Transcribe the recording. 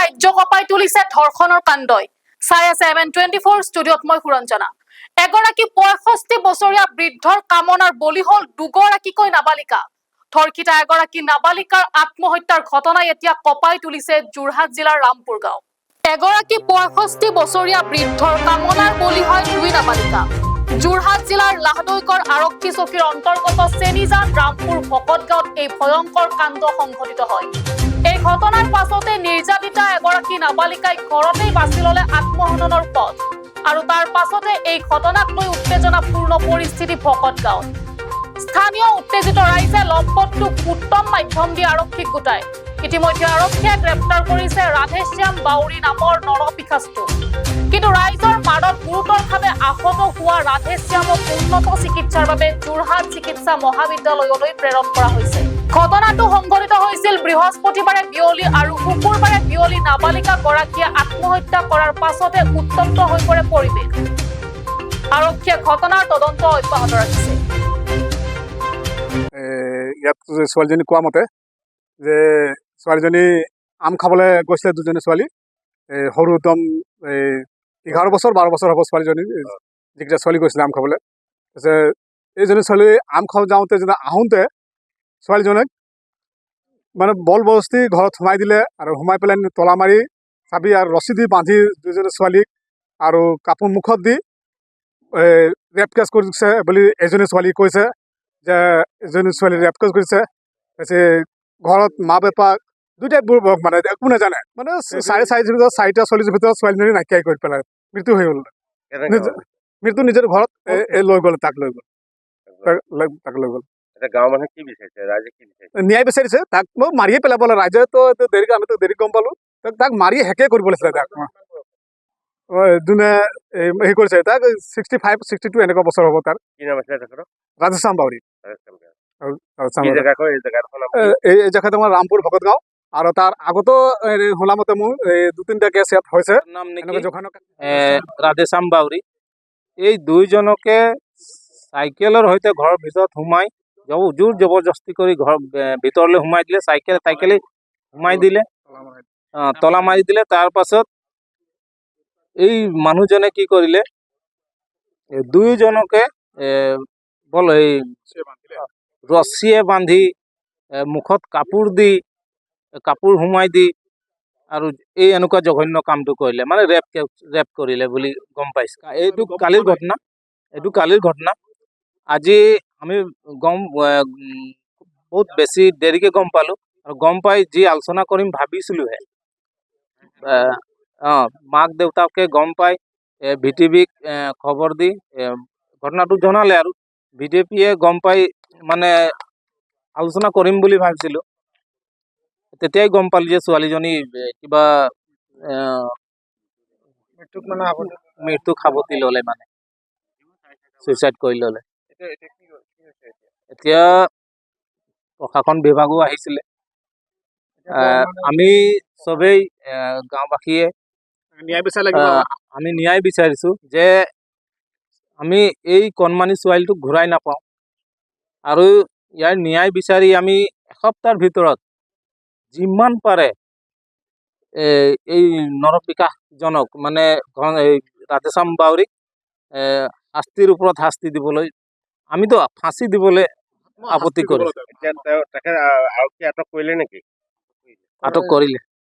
ৰাজ্য কঁপাই তুলিছে ধৰ্ষণৰ কাণ্ডই। চাই আছে MN24 ষ্টুডিঅ'ত মই সুৰঞ্জনা। এগৰাকী 65 বছৰীয়া বৃদ্ধৰ কামনাৰ বলি হল দুগৰাকীকৈ নাবালিকা। ধৰ্ষিতা এগৰাকী নাবালিকাৰ আত্মহত্যাৰ ঘটনাই এতিয়া কঁপাই তুলিছে যোৰহাট জিলাৰ ৰামপুৰ গাঁও। এগৰাকী 65 বছৰীয়া বৃদ্ধৰ কামনাৰ বলি হয় দুই নাবালিকা। যোৰহাট জিলাৰ লাহদৈগড় আৰক্ষী চকীৰ অন্তৰ্গত চেনিজান ৰামপুৰ ভকতগাঁৱত এই ভয়ংকৰ কাণ্ড সংঘটিত হয়। এই ঘটনাৰ পাছতে নিৰ্যাতিতা এগৰাকী নাবালিকাই ঘৰতেই বাছি ললে আত্মহননৰ পথ। আৰু তাৰ পাছতে এই ঘটনাক লৈ উত্তেজনাপূৰ্ণ পৰিস্থিতি ভকতগাঁৱত। স্থানীয় উত্তেজিত ৰাইজে লম্পটটোক উত্তম মাধ্যম দি আৰক্ষীক গোটাই। ইতিমধ্যে আৰক্ষীয়ে গ্ৰেপ্তাৰ কৰিছে ৰাধেশ্যাম বাউৰী নামৰ নৰপিশাচটোক। কিন্তু ৰাইজৰ মাৰত গুৰুতৰভাৱে আহত হোৱা ৰাধেশ্যামক উন্নত চিকিৎসাৰ বাবে যোৰহাট চিকিৎসা মহাবিদ্যালয়লৈ প্ৰেৰণ কৰা হৈছে। ঘটনাটো সংঘটিত হৈছিল বৃহস্পতিবাৰে বিয়লি আৰু শুকুৰবাৰে বিয়লি নাবালিকা গৰাকীয়ে আত্মহত্যা কৰাৰ পাছতে উত্তপ্ত হৈ পৰে পৰিৱেশ। আৰক্ষীয়ে ঘটনাৰ তদন্ত অব্যাহত ৰাখিছে। ইয়াত ছোৱালীজনী কোৱা মতে যে ছোৱালীজনী আম খাবলৈ গৈছিলে দুজনী ছোৱালী, সৰু একদম 11 বছৰ 12 বছৰ হ'ব ছোৱালীজনী, যিকেইটা ছোৱালী গৈছিলে আম খাবলৈ। তাৰপিছত এইজনী ছোৱালী আম খাব যাওঁতে যেতিয়া আহোঁতে ছোৱালীজনীক মানে বল বস্তি ঘৰত সোমাই দিলে আৰু সোমাই পেলাই তলা মাৰি চাবি আৰু ৰছী দি বান্ধি দুজনী ছোৱালীক আৰু কাপোৰ মুখত দি ৰেপ কেছ কৰিছে বুলি এজনী ছোৱালী কৈছে যে এজনী ছোৱালী ৰেপ কেছ কৰিছে। তাৰপিছত ঘৰত মা বেপাক দুইটাই বুৰ্বক, মানে একো নাজানে, মানে 4:30 ভিতৰত 4টা 40 ভিতৰত ছোৱালীজনী নাইকিয়াই কৰি পেলাই মৃত্যু হৈ গ'ল। মৃত্যু নিজৰ ঘৰত লৈ গ'ল, তাক লৈ গ'ল। গাঁৱৰ মানুহে কি বিচাৰিছে, ৰাইজে কি বিচাৰিছে? ন্যায় বিচাৰিছে, তাক মাৰিয়ে পেলাবলৈ। ৰাইজেতো দেৰিকৈ আমিতো দেৰি গম পালোঁ, তাক মাৰি শেষে কৰিব লাগিছিলে। তাক যোনে হেৰি কৰিছে তাক 65 62 এনেকুৱা বছৰ হ'ব তাৰ। কি নাম আছিলে তেখেতৰ? ৰাধেশ্যাম বাউৰী। এই এই জেগাত আমাৰ ৰামপুৰ ভকতগাঁও। আৰু তাৰ আগতো শুনা মতে মোৰ 2-3টা কেছ ইয়াত হৈছে। ৰাধেশ্যাম বাউৰী, এই দুইজনকে চাইকেলৰ সৈতে ঘৰৰ ভিতৰত সোমাই জোৰ জবৰদস্তি কৰি ঘৰ ভিতৰলৈ সোমাই দিলে। চাইকেলে সোমাই দিলে, তলা মাৰি দিলে। তাৰ পাছত এই মানুহজনে কি কৰিলে, দুয়োজনকে ৰছীয়ে বান্ধি মুখত কাপোৰ দি কাপোৰ সোমাই দি আৰু এই এনেকুৱা জঘন্য কামটো কৰিলে, মানে ৰেপ কৰিলে বুলি গম পাইছে। এইটো কালিৰ ঘটনা। আজি আমি বহুত বেছি দেৰিকে গম পালোঁ, আৰু গম পাই যি আলোচনা কৰিম ভাবিছিলোঁহে। মাক দেউতাকে গম পাই VTVক খবৰ দি ঘটনাটো জনালে, আৰু VTVয়ে গম পাই মানে আলোচনা কৰিম বুলি ভাবিছিলোঁ। তেতিয়াই গম পালোঁ যে ছোৱালীজনী কিবা মৃত্যু সাৱটি ল'লে, মানে ছুইচাইড কৰি ল'লে। এতিয়া প্ৰশাসন বিভাগো আহিছিলে। আমি চবেই গাঁওবাসীয়ে আমি ন্যায় বিচাৰিছোঁ যে আমি এই কণমানি ছোৱালীটোক ঘূৰাই নাপাওঁ, আৰু ইয়াৰ ন্যায় বিচাৰি আমি এসপ্তাহৰ ভিতৰত যিমান পাৰে এই নৰপিশাচজনক, মানে ৰাধেশ্যাম বাউৰীক শাস্তিৰ ওপৰত শাস্তি দিবলৈ, আমিতো ফাঁচি দিবলৈ আপত্তি কৰিছোঁ। আৰক্ষী আটক কৰিলে নেকি? আটক কৰিলে।